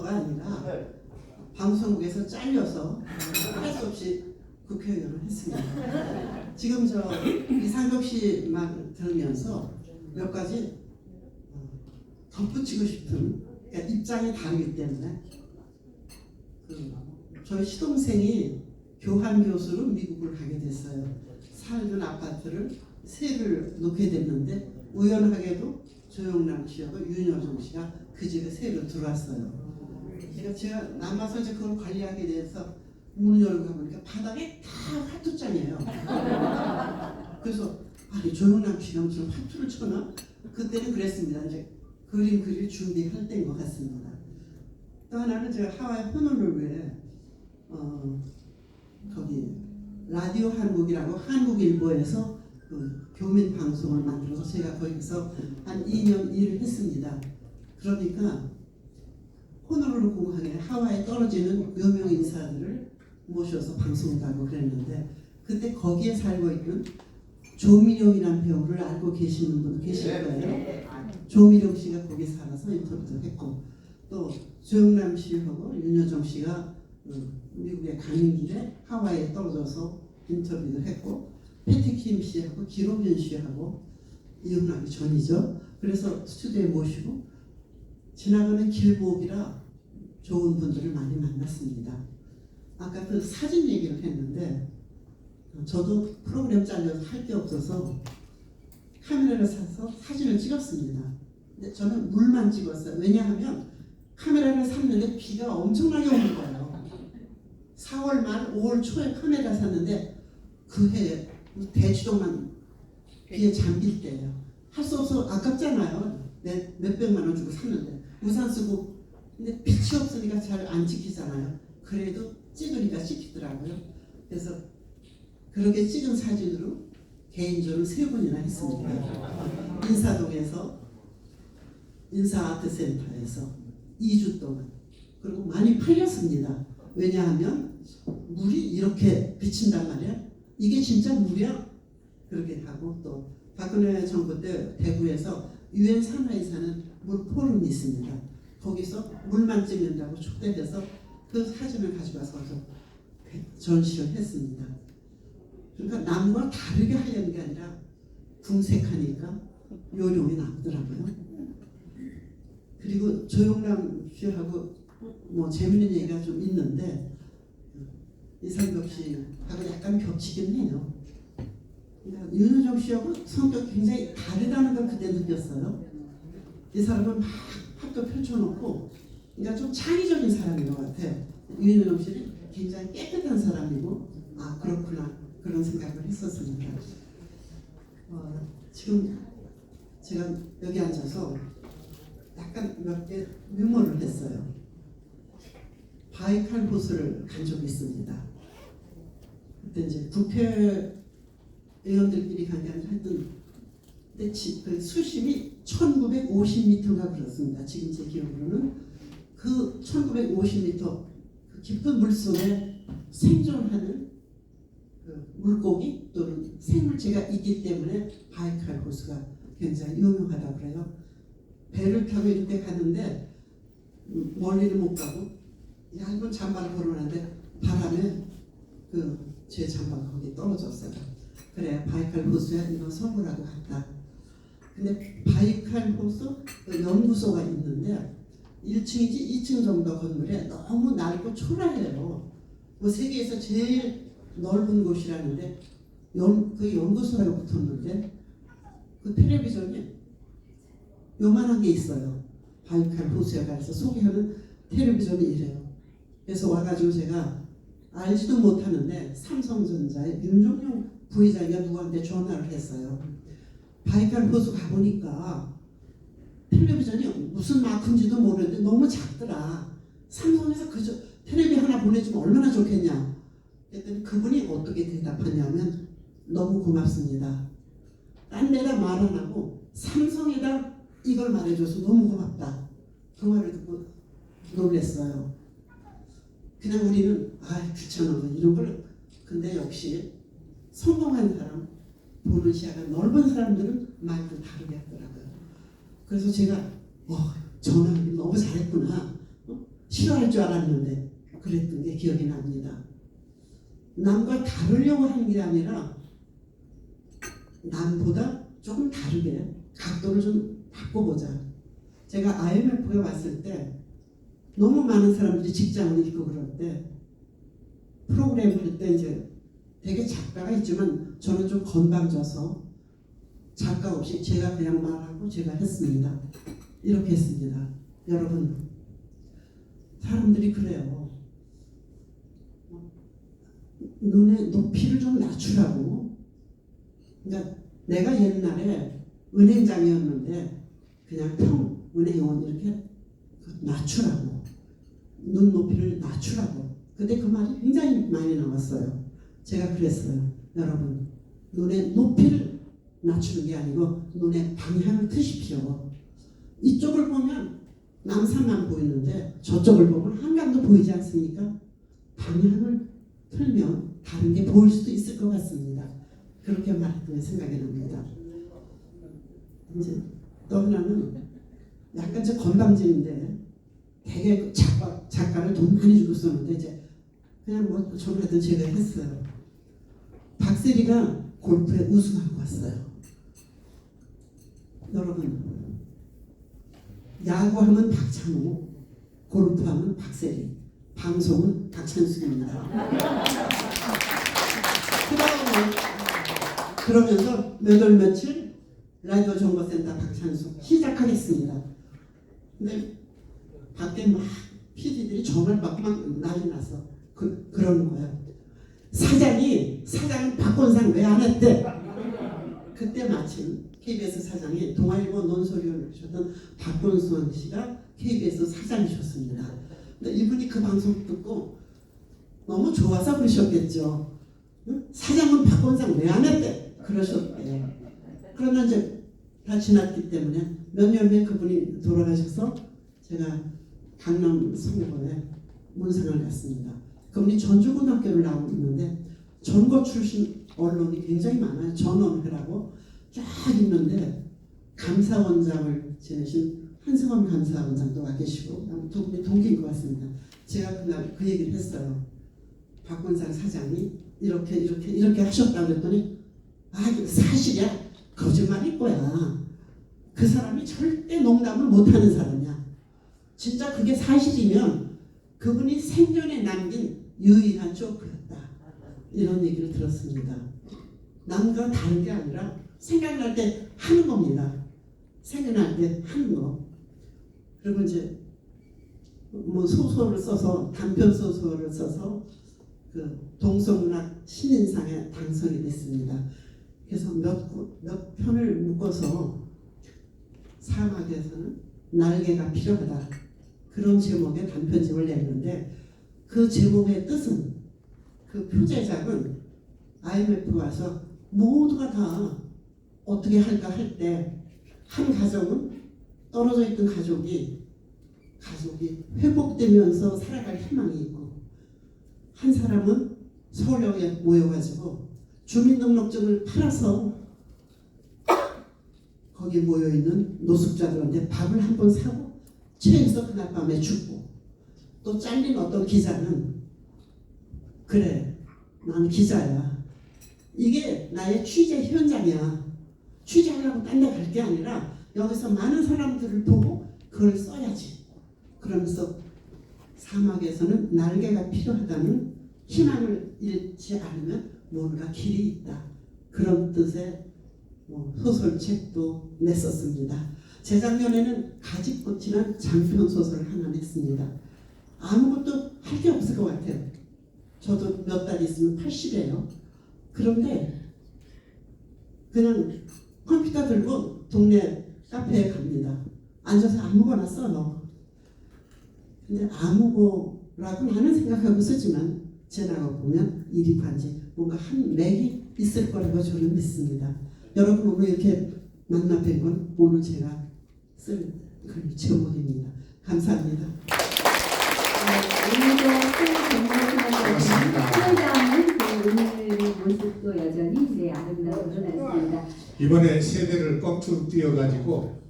스피커가 아니라 방송국에서 잘려서 할 수 없이 국회의원을 했습니다. 지금 저 이상덕 씨 말 들으면서 몇 가지 덧붙이고 싶은, 그러니까 입장이 다르기 때문에 저희 시동생이 교환 교수로 미국을 가게 됐어요. 살던 아파트를 세를 놓게 됐는데 우연하게도 조영남 씨하고 윤여정 씨가 그 집에 새로 들어왔어요. 제가 남아서 이제 그걸 관리하게 돼서 문을 열고 가보니까 바닥에 다 화투장이에요. 그래서 아니 조영남 씨가 무슨 화투를 쳐나? 그때는 그랬습니다. 이제 그림 그릴 준비할 때인 것 같습니다. 또 하나는 제가 하와이 호놀룰루에 거기 라디오 한국이라고 한국일보에서 그 교민 방송을 만들어서 제가 거기서 한 2년 일을 했습니다. 그러니까 호놀룰루 공항에 하와이에 떨어지는 유명 인사들을 모셔서 방송을 하고 그랬는데 그때 거기에 살고 있는 조미령이라는 배우를 알고 계시는 분 계실 거예요. 조미령 씨가 거기 살아서 인터뷰도 했고 또 조영남 씨하고 윤여정 씨가 미국에 가는 길에 하와이에 떨어져서 인터뷰도 했고 패티킴 씨하고 기로변 씨하고 이혼하기 전이죠. 그래서 스튜디오에 모시고 지나가는 길목이라 좋은 분들을 많이 만났습니다. 아까 그 사진 얘기를 했는데 저도 프로그램 잘려서 할 게 없어서 카메라를 사서 사진을 찍었습니다. 근데 저는 물만 찍었어요. 왜냐하면 카메라를 샀는데 비가 엄청나게 오는 거예요. 4월 말 5월 초에 카메라 샀는데 그 해에 대추동만 비에 잠길 때예요. 할 수 없어 아깝잖아요. 몇백만 원 주고 샀는데 우산 쓰고 근데 빛이 없으니까 잘 안 찍히잖아요. 그래도 찍으니까 찍히더라고요. 그래서 그렇게 찍은 사진으로 개인전을 3번이나 했습니다. 인사동에서 인사아트센터에서 2주 동안. 그리고 많이 팔렸습니다. 왜냐하면 물이 이렇게 비친단 말이야. 이게 진짜 물이야? 그렇게 하고 또 박근혜 정부 때 대구에서 유엔 산하에사는 물 포럼이 있습니다. 거기서 물만 찍는다고 초대돼서 그 사진을 가지고 와서 전시를 했습니다. 그러니까 남과 다르게 하려는 게 아니라 궁색하니까 요령이 나오더라고요. 그리고 조영남 씨하고 뭐 재밌는 얘기가 좀 있는데 이상덕 씨하고 약간 겹치긴 해요. 그러니까 윤여정 씨하고 성격이 굉장히 다르다는 걸 그때 느꼈어요. 이 사람은 막 학교 펼쳐놓고 그러니까 좀 창의적인 사람인 것 같아요. 윤여정 씨는 굉장히 깨끗한 사람이고 아 그렇구나 그런 생각을 했었습니다. 지금 제가 여기 앉아서 약간 몇 개 메모를 했어요. 바이칼 호수를 간 적이 있습니다. 그때 이제 국회의원들끼리 간 게 아니라 하여튼 근데 그 수심이 1950m가 그렇습니다. 지금 제 기억으로는 그 1950m 그 깊은 물속에 생존하는 그 물고기 또는 생물체가 있기 때문에 바이칼 호수가 굉장히 유명하다고 그래요. 배를 타고 이렇게 가는데 멀리는 못 가고 얇은 잠바를 걸어놨는데 바람에 그 제 잠바가 거기 떨어졌어요. 그래 바이칼 호수에 이거 선물하고 갔다. 근데 바이칼 호수 그 연구소가 있는데 1층이지 2층 정도 건물에 너무 낡고 초라해요. 뭐 세계에서 제일 넓은 곳이라는데 그 연구소라고 붙었는데 그 텔레비전이 요만한 게 있어요. 바이칼 호수에 가서 소개하는 텔레비전이 이래요. 그래서 와가지고 제가 알지도 못하는데 삼성전자의 윤종용 부회장이 누구한테 전화를 했어요. 바이칼 호수 가보니까 텔레비전이 무슨 마크인지도 모르는데 너무 작더라. 삼성에서 그저 텔레비 하나 보내주면 얼마나 좋겠냐. 그랬더니 그분이 어떻게 대답하냐면 너무 고맙습니다. 딴 데다 말 안 하고 삼성에다 이걸 말해줘서 너무 고맙다. 그 말을 듣고 놀랬어요. 그냥 우리는 귀찮아 이런 걸. 근데 역시 성공한 사람 보는 시야가 넓은 사람들은 말도 다르게 하더라고요. 그래서 제가 전화하기 너무 잘했구나. 싫어할 줄 알았는데 그랬던 게 기억이 납니다. 남과 다르려고 하는 게 아니라 남보다 조금 다르게 각도를 좀 바꿔보자. 제가 IMF에 왔을 때 너무 많은 사람들이 직장을 잃고 그럴 때 프로그램 할 때 이제 되게 작가가 있지만 저는 좀 건방져서 작가 없이 제가 그냥 말하고 제가 했습니다. 이렇게 했습니다. 여러분, 사람들이 그래요. 눈의 높이를 좀 낮추라고. 그러니까 내가 옛날에 은행장이었는데 그냥 은행원 이렇게 낮추라고. 눈 높이를 낮추라고. 근데 그 말이 굉장히 많이 나왔어요. 제가 그랬어요. 여러분, 눈의 높이를 낮추는 게 아니고 눈의 방향을 트십시오. 이쪽을 보면 남산만 보이는데 저쪽을 보면 한강도 보이지 않습니까? 방향을 틀면 다른 게 보일 수도 있을 것 같습니다. 그렇게 말했던 생각이 납니다. 이제 또 하나는 약간 저 건방진인데 되게 작가를 돈 많이 주고 썼는데 이제 그냥 뭐 저는 하여튼 제가 했어요. 박세리가 골프에 우승하고 왔어요. 여러분, 야구하면 박찬호, 골프하면 박세리, 방송은 박찬숙입니다. 그러면서 몇 월 며칠 라디오 정보센터 박찬숙 시작하겠습니다. 근데 밖에 막 PD들이 전화를 받고 막 난리 났어. 그러는 거예요. 사장은 박건상 왜 안 했대? 그때 마침 KBS 사장이 동아일보 논설위원을 하셨던 박건상 씨가 KBS 사장이셨습니다. 근데 이분이 그 방송 듣고 너무 좋아서 그러셨겠죠. 응? 사장은 박건상 왜 안 했대? 그러셨대요. 그러나 이제 다 지났기 때문에 몇 년 후에 그분이 돌아가셔서 제가 강남 성모에 문상을 갔습니다. 그분이 전주고등학교를 나오고 있는데 전고 출신 언론이 굉장히 많아요. 전원회라고 쫙 있는데 감사원장을 지내신 한승원 감사원장도 와 계시고 두 분이 동기인 것 같습니다. 제가 그날 그 얘기를 했어요. 박건상 사장이 이렇게 하셨다고 그랬더니 이거 사실이야. 거짓말일 거야. 그 사람이 절대 농담을 못하는 사람이야. 진짜 그게 사실이면 그분이 생전에 남긴 유일한 조크였다. 이런 얘기를 들었습니다. 남과 다른 게 아니라 생각날 때 하는 겁니다. 생각날 때 하는 거. 그리고 이제 뭐 소설을 써서 단편 소설을 써서 그 동서문학 신인상에 당선이 됐습니다. 그래서 몇 편을 묶어서 사막에서는 날개가 필요하다. 그런 제목의 단편집을 냈는데 그 제목의 뜻은 그 표제작은 IMF 와서 모두가 다 어떻게 할까 할 때 한 가정은 떨어져 있던 가족이 회복되면서 살아갈 희망이 있고 한 사람은 서울역에 모여가지고 주민등록증을 팔아서 거기에 모여있는 노숙자들한테 밥을 한 번 사고 체해서 그날 밤에 죽고 또 잘린 어떤 기자는 그래 난 기자야. 이게 나의 취재 현장이야. 취재하려고 딴 데 갈 게 아니라 여기서 많은 사람들을 보고 그걸 써야지. 그러면서 사막에서는 날개가 필요하다는 희망을 잃지 않으면 뭔가 길이 있다. 그런 뜻의 소설책도 냈었습니다. 재작년에는 가지꽃이라는 장편 소설을 하나 냈습니다. 아무것도 할 게 없을 것 같아요. 저도 몇 달 있으면 80이에요. 그런데 그냥 컴퓨터 들고 동네 카페에 갑니다. 앉아서 아무거나 써. 근데 아무거라고 나는 생각하고 쓰지만 지나가 보면 이리관지 뭔가 한 맥이 있을 거라고 저는 믿습니다. 여러분 오늘 이렇게 만나 뵌 건 오늘 제가 쓸 글 제목입니다. 감사합니다. 오늘도 수요자는 그 오늘의 모습도 여전히 이제 아름다움으로 났습니다. 이번에 세대를 꺾고 뛰어가지고